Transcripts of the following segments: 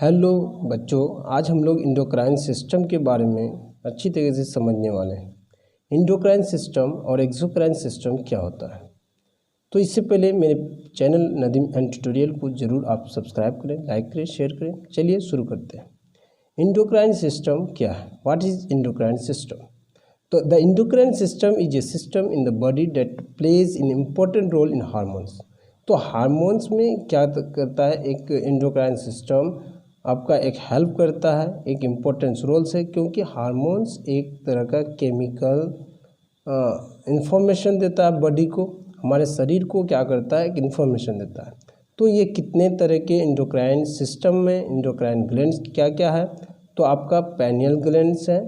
Hello बच्चों, आज हम लोग इंडोक्राइन सिस्टम के बारे में अच्छी तरीके से समझने वाले हैं। इंडोक्राइन सिस्टम और एक्सोक्राइन सिस्टम क्या होता है। तो इससे पहले मेरे चैनल नदीम एंड ट्यूटोरियल को ज़रूर आप सब्सक्राइब करें, लाइक करें, शेयर करें। चलिए शुरू करते हैं। इंडोक्राइन सिस्टम क्या है? What is endocrine system? तो the endocrine system is a system in the body that plays in important role in hormones. तो हार्मोन्स में क्या करता है? एक इंडोक्राइन सिस्टम आपका एक हेल्प करता है, एक इम्पोर्टेंस रोल से, क्योंकि हार्मोन्स एक तरह का केमिकल इंफॉर्मेशन देता है बॉडी को, हमारे शरीर को क्या करता है? एक इन्फॉर्मेशन देता है। तो ये कितने तरह के इंडोक्राइन सिस्टम में इंडोक्राइन ग्लैंड्स क्या क्या है? तो आपका पैनियल ग्लैंड्स है,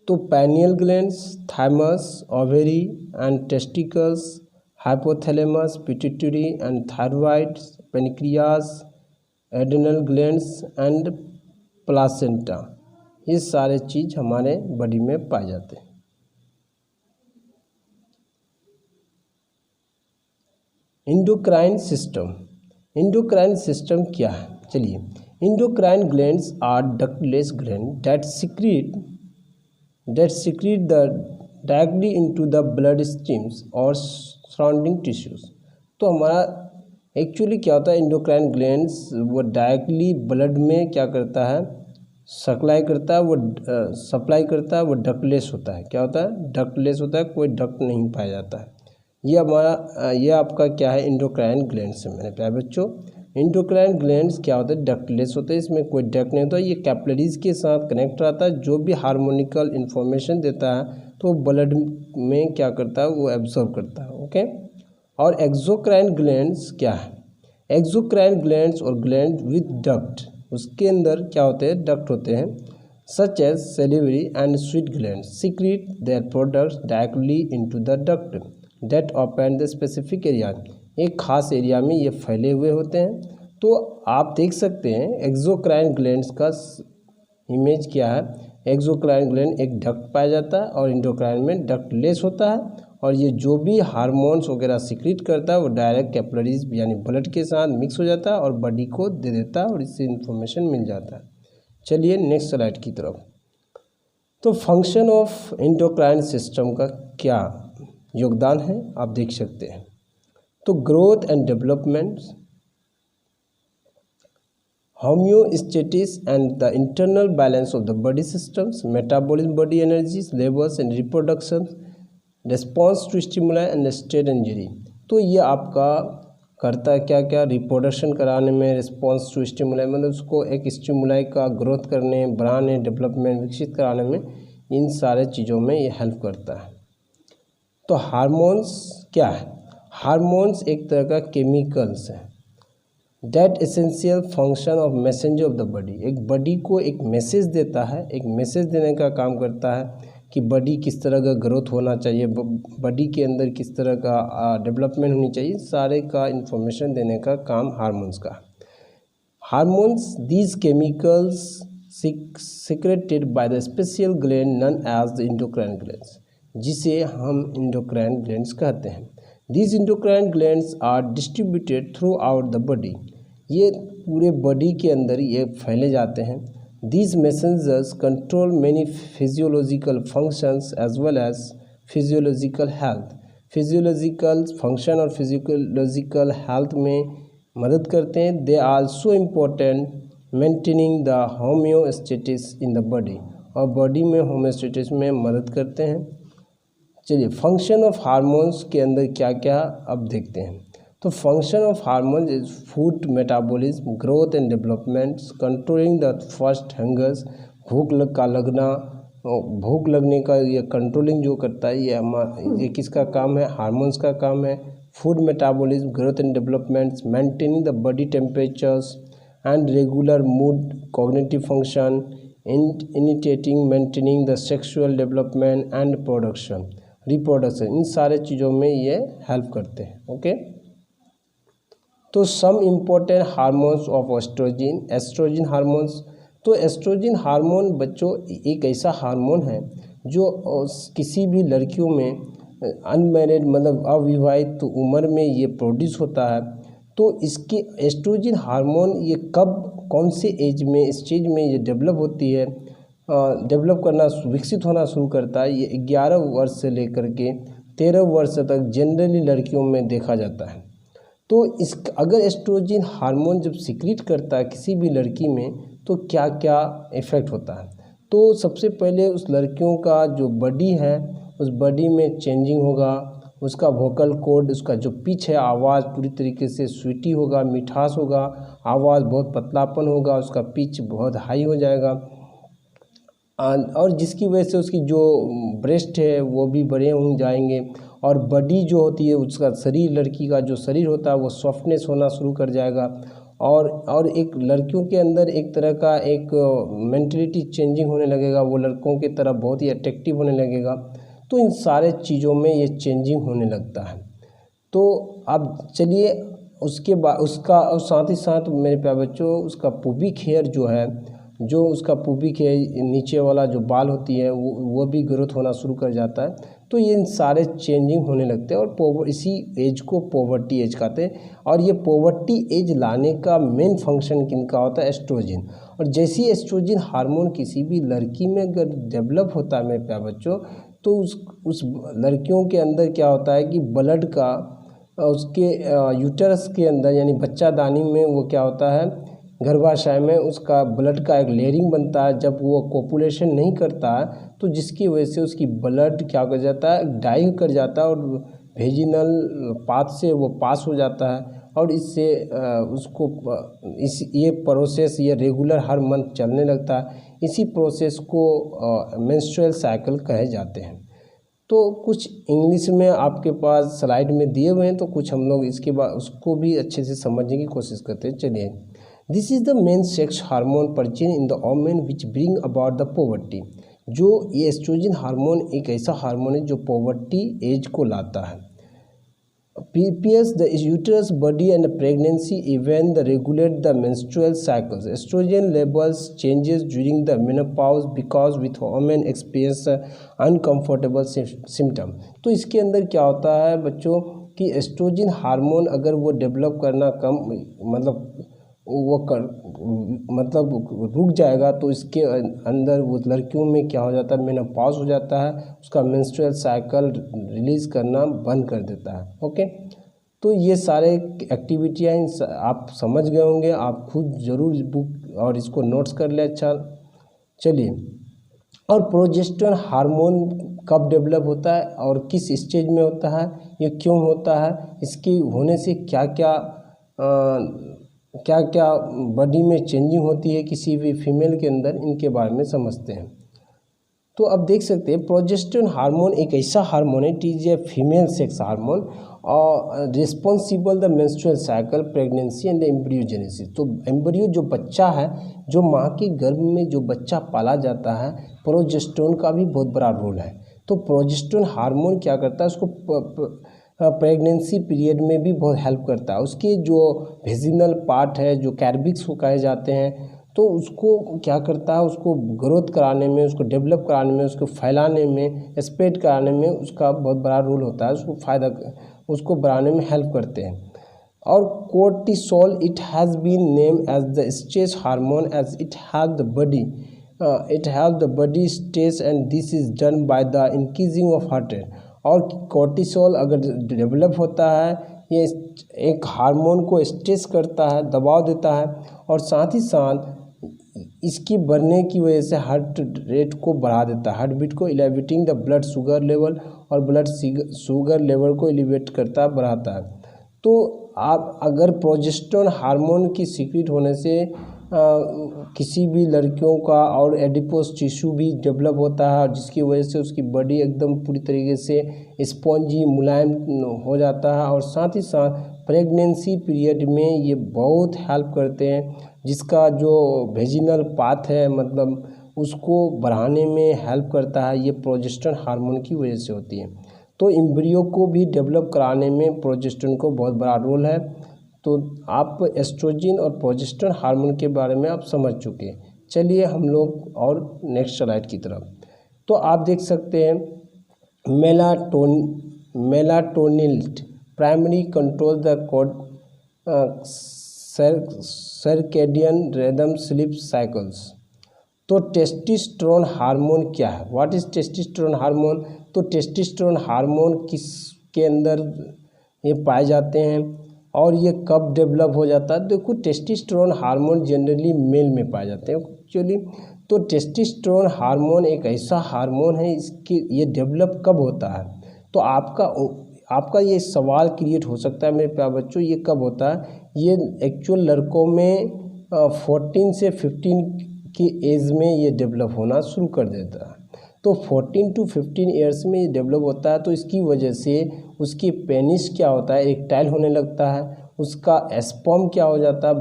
तो pineal glands, thymus, ovary and testicles, hypothalamus, pituitary and thyroid, pancreas, adrenal glands and placenta, ये सारे चीज़ हमारे बॉडी में पाए जाते हैं। इंडोक्राइन सिस्टम, इंडोक्राइन सिस्टम क्या है? चलिए, endocrine glands are ductless gland that secrete the directly into the blood streams और सराउंडिंग टिश्यूज। तो हमारा एक्चुअली क्या होता है? इंडोक्राइन ग्लैंड्स वो डायरेक्टली ब्लड में क्या करता है? सप्लाई करता है, वो डक्टलेस होता है। क्या होता है? डक्टलेस होता है, कोई डक्ट नहीं पाया जाता है। ये आपका क्या है? इंडोक्राइन ग्लैंड्स है मेरे प्यारे बच्चों। इंडोक्राइन ग्लैंड्स क्या होता है? डक्टलेस होते हैं, इसमें कोई डक्ट नहीं होता। ये कैपिलरीज के साथ कनेक्ट रहता है, जो भी हार्मोनिकल इन्फॉर्मेशन देता है तो ब्लड में क्या करता है? वो एब्जॉर्ब करता है। ओके। और एक्सोक्राइन ग्लैंड्स क्या है? एक्सोक्राइन ग्लैंड्स और ग्लैंड विद डक्ट, उसके अंदर क्या होते हैं? डक्ट होते हैं, such as salivary and sweat glands secrete their products directly into the duct that open the specific area. एक खास एरिया में ये फैले हुए होते हैं। तो आप देख सकते हैं एक्सोक्राइन ग्लैंड्स का इमेज क्या है? एक्सोक्राइन ग्लैंड एक डक्ट पाया जाता है और इंडोक्राइन में डक्टलेस होता है, और ये जो भी हार्मोन्स वगैरह सीक्रेट करता है वो डायरेक्ट कैपिलरीज यानी ब्लड के साथ मिक्स हो जाता है और बॉडी को दे देता है और इससे इन्फॉर्मेशन मिल जाता है। चलिए नेक्स्ट स्लाइड की तरफ। तो फंक्शन ऑफ इंडोक्राइन सिस्टम का क्या योगदान है आप देख सकते हैं। तो growth and development, homeostasis and the internal balance of the body systems, metabolism, body energies, levels and reproduction, response to stimuli and state injury। तो ये आपका करता है क्या क्या? रिप्रोडक्शन कराने में, रिस्पॉन्स टू स्टिमुलाई मतलब उसको एक स्टिमुलाई का ग्रोथ करने, बढ़ाने, डेवलपमेंट, विकसित कराने में, इन सारे चीज़ों में ये हेल्प करता है। तो हार्मोन्स क्या है? हार्मोन्स एक तरह का केमिकल्स है that essential function of messenger of the body. एक बॉडी को एक मैसेज देता है, एक मैसेज देने का काम करता है कि बॉडी किस तरह का ग्रोथ होना चाहिए, बॉडी के अंदर किस तरह का डेवलपमेंट होनी चाहिए, सारे का इंफॉर्मेशन देने का काम हार्मोन्स का। Hormones these chemicals secreted by the special gland known as the endocrine glands, जिसे हम इंडोक्राइन ग्लैंड्स कहते हैं। These endocrine glands are distributed throughout the body। ये पूरे बॉडी के अंदर ये फैले जाते हैं। These messengers control many physiological functions as well as physiological health। Physiological function और physiological health में मदद करते हैं। They are also important maintaining the homeostasis in the body, और बॉडी में होम्योस्टेसिस में मदद करते हैं। चलिए, फंक्शन ऑफ हार्मोन्स के अंदर क्या क्या अब देखते हैं। तो function of hormones is food metabolism, growth and development, controlling the first hungers, भूख लगने का ये कंट्रोलिंग जो करता है, ये किसका काम है? हार्मोन्स का काम है। Food metabolism, growth and development, maintaining the body temperatures and regular mood, cognitive function, initiating, maintaining the sexual development and production, reproduction, इन सारे चीज़ों में ये हेल्प करते हैं। ओके। तो some important hormones of estrogen, estrogen hormones. तो estrogen hormone बच्चों एक ऐसा हार्मोन है जो किसी भी लड़कियों में अनमैरिड मतलब अविवाहित उम्र में ये प्रोड्यूस होता है। तो इसके एस्ट्रोजन हार्मोन ये कब कौन से एज में स्टेज में ये डेवलप होती है, डेवलप करना विकसित होना शुरू करता है, ये 11 वर्ष से लेकर के 13 वर्ष तक जनरली लड़कियों में देखा जाता है। तो इस अगर एस्ट्रोजन हार्मोन जब सीक्रेट करता है किसी भी लड़की में तो क्या क्या इफ़ेक्ट होता है। तो सबसे पहले उस लड़कियों का जो बॉडी है उस बॉडी में चेंजिंग होगा, उसका वोकल कॉर्ड, उसका जो पिच है आवाज़ पूरी तरीके से स्वीटी होगा, मिठास होगा, आवाज़ बहुत पतलापन होगा, उसका पिच बहुत हाई हो जाएगा और जिसकी वजह से उसकी जो ब्रेस्ट है वो भी बड़े हो जाएंगे और बॉडी जो होती है उसका शरीर, लड़की का जो शरीर होता है वो सॉफ्टनेस होना शुरू कर जाएगा और एक लड़कियों के अंदर एक तरह का एक मेंटलिटी चेंजिंग होने लगेगा, वो लड़कों की तरह बहुत ही अट्रैक्टिव होने लगेगा। तो इन सारे चीज़ों में ये चेंजिंग होने लगता है। तो अब चलिए उसके बाद उसका और साथ ही साथ मेरे प्यारे बच्चों उसका पुबिक हेयर जो है, जो उसका पुबिक है नीचे वाला जो बाल होती है वो भी ग्रोथ होना शुरू कर जाता है। तो ये इन सारे चेंजिंग होने लगते हैं और इसी एज को पॉवर्टी एज कहते हैं। और ये पॉवर्टी एज लाने का मेन फंक्शन किनका होता है, एस्ट्रोजन। और जैसे ही एस्ट्रोजन हार्मोन किसी भी लड़की में अगर डेवलप होता है मेरे प्यारे बच्चों, तो उस लड़कियों के अंदर क्या होता है कि ब्लड का उसके यूटरस के अंदर यानी बच्चादानी में वो क्या होता है, गर्भाशय में उसका ब्लड का एक लेयरिंग बनता है। जब वो कोपुलेशन नहीं करता है तो जिसकी वजह से उसकी ब्लड क्या कर जाता है, डाई कर जाता है और वेजिनल पाथ से वो पास हो जाता है और इससे उसको ये प्रोसेस ये रेगुलर हर मंथ चलने लगता है। इसी प्रोसेस को मेंस्ट्रुअल साइकिल कहे जाते हैं। तो कुछ इंग्लिश में आपके पास स्लाइड में दिए हुए हैं, तो कुछ हम लोग इसके बाद उसको भी अच्छे से समझने की कोशिश करते हैं। चलिए, this is the main sex hormone progen in the women which bring about the puberty. जो ये एस्ट्रोजन हार्मोन एक ऐसा हार्मोन है जो पॉवर्टी एज को लाता है। prepares the uterus body and pregnancy even the regulate the menstrual cycles. Estrogen levels changes during the menopause because with women experience uncomfortable symptom. तो इसके अंदर क्या होता है बच्चों कि एस्ट्रोजन हार्मोन अगर वो डेवलप करना कम मतलब रुक जाएगा तो इसके अंदर वो लड़कियों में क्या हो जाता है, मेनोपॉज हो जाता है, उसका मेंस्ट्रुअल साइकिल रिलीज़ करना बंद कर देता है। ओके, तो ये सारे एक्टिविटियाँ आप समझ गए होंगे, आप खुद ज़रूर बुक और इसको नोट्स कर ले। अच्छा चलिए, और प्रोजेस्टेरोन हार्मोन कब डेवलप होता है और किस स्टेज में होता है, ये क्यों होता है, इसके होने से क्या क्या बॉडी में चेंजिंग होती है किसी भी फीमेल के अंदर, इनके बारे में समझते हैं। तो अब देख सकते हैं प्रोजेस्टेरोन हार्मोन एक ऐसा हार्मोन है, it is a female sex hormone और responsible the menstrual cycle, pregnancy and the embryogenesis. तो एम्ब्रियो जो बच्चा है, जो माँ के गर्भ में जो बच्चा पाला जाता है, प्रोजेस्टेरोन का भी बहुत बड़ा रोल है। तो प्रोजेस्टेरोन हार्मोन क्या करता है, उसको प्रेगनेंसी पीरियड में भी बहुत हेल्प करता है। उसके जो वेजिनल पार्ट है, जो कैर्बिक्स को कहे जाते हैं, तो उसको क्या करता है, उसको ग्रोथ कराने में, उसको डेवलप कराने में, उसको फैलाने में, स्प्रेड कराने में उसका बहुत बड़ा रोल होता है। उसको बढ़ाने में हेल्प करते हैं। और cortisol, it has been name as the stress hormone as it have the body stress and this is done by the increasing of heart rate. और कोर्टिसोल अगर डेवलप होता है, ये एक हार्मोन को स्ट्रेस करता है, दबाव देता है और साथ ही साथ इसकी बढ़ने की वजह से हार्ट रेट को बढ़ा देता है, हार्ट बीट को, elevating the blood sugar level, और ब्लड शुगर लेवल को एलिवेट करता बढ़ाता है। तो आप अगर प्रोजेस्टेरोन हार्मोन की सीक्रेट होने से किसी भी लड़कियों का और एडिपोस टिश्यू भी डेवलप होता है, जिसकी वजह से उसकी बॉडी एकदम पूरी तरीके से स्पॉन्जी मुलायम हो जाता है। और साथ ही साथ प्रेगनेंसी पीरियड में ये बहुत हेल्प करते हैं, जिसका जो वेजिनल पाथ है मतलब उसको बढ़ाने में हेल्प करता है, ये प्रोजेस्टेरोन हार्मोन की वजह से होती है। तो एम्ब्रियो को भी डेवलप कराने में प्रोजेस्टेरोन को बहुत बड़ा रोल है। तो आप एस्ट्रोजन और प्रोजेस्टेरोन हार्मोन के बारे में आप समझ चुके हैं। चलिए हम लोग और नेक्स्ट स्लाइड की तरफ। तो आप देख सकते हैं melatonin primary control the circadian rhythm sleep cycles. तो टेस्टोस्टेरोन हार्मोन क्या है? What is testosterone hormone? तो टेस्टोस्टेरोन हार्मोन किसके अंदर ये पाए जाते हैं और ये कब डेवलप हो जाता है? देखो, टेस्टोस्टेरोन हार्मोन जनरली मेल में पाए जाते हैं एक्चुअली। तो टेस्टोस्टेरोन हार्मोन एक ऐसा हार्मोन है, इसके ये डेवलप कब होता है? तो आपका ये सवाल क्रिएट हो सकता है मेरे प्यारे बच्चों, ये कब होता है? ये एक्चुअल लड़कों में 14 से 15 की एज में ये डेवलप होना शुरू कर देता है। तो 14 to 15 ईयर्स में ये डेवलप होता है। तो इसकी वजह से उसकी पेनिस क्या होता है, इरेक्टाइल होने लगता है, उसका स्पर्म क्या हो जाता है,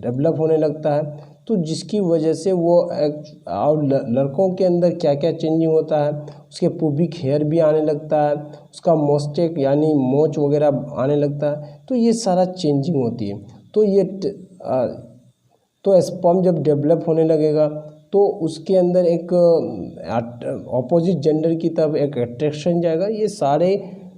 डेवलप होने लगता है। तो जिसकी वजह से वो और लड़कों के अंदर क्या क्या चेंजिंग होता है, उसके पुबिक हेयर भी आने लगता है, उसका मोस्टेक यानी मोच वगैरह आने लगता है। तो ये सारा चेंजिंग होती है। तो स्पर्म जब डेवलप होने लगेगा तो उसके अंदर एक ऑपोजिट जेंडर की तरफ एक अट्रैक्शन जाएगा। ये सारे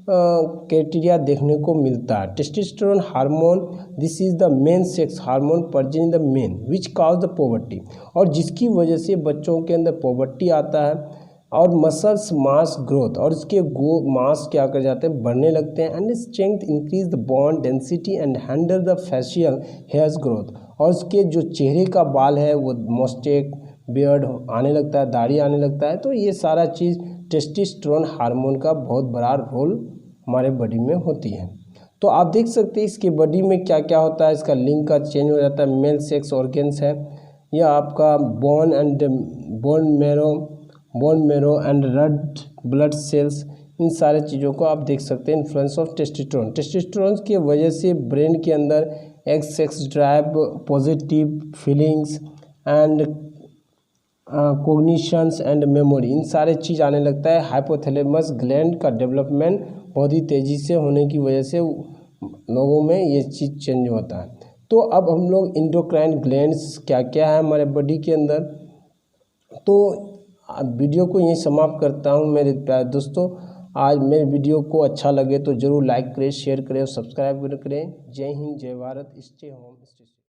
क्राइटेरिया देखने को मिलता है। Testosterone hormone, this is the main sex hormone present in the main which cause the poverty, और जिसकी वजह से बच्चों के अंदर पॉवर्टी आता है और मसल्स मास ग्रोथ, और इसके मास क्या कर जाते हैं, बढ़ने लगते हैं, and strength increase the bone density and handle the facial hairs growth, और उसके जो चेहरे का बाल है वो मोस्टेक बियर्ड आने लगता है, दाढ़ी आने लगता है। तो ये सारा चीज़ टेस्टोस्टेरोन हार्मोन का बहुत बड़ा रोल हमारे बॉडी में होती है। तो आप देख सकते हैं इसके बॉडी में क्या क्या होता है, इसका लिंग का चेंज हो जाता है। मेल सेक्स ऑर्गेन्स है, यह आपका bone marrow and red blood cells, इन सारे चीज़ों को आप देख सकते हैं। इन्फ्लुएंस ऑफ टेस्टोस्टेरोन की वजह से ब्रेन के अंदर एक sex drive, positive feelings and cognitions and memory, इन सारे चीज़ आने लगता है। हाइपोथैलेमस ग्लैंड का डेवलपमेंट बहुत ही तेज़ी से होने की वजह से लोगों में ये चीज़ चेंज होता है। तो अब हम लोग एंडोक्राइन ग्लैंड्स क्या क्या है हमारे बॉडी के अंदर, तो वीडियो को यहीं समाप्त करता हूँ मेरे प्यारे दोस्तों। आज मेरे वीडियो को अच्छा लगे तो ज़रूर लाइक करें, शेयर करें और सब्सक्राइब करें। जय हिंद, जय भारत, स्टे होम।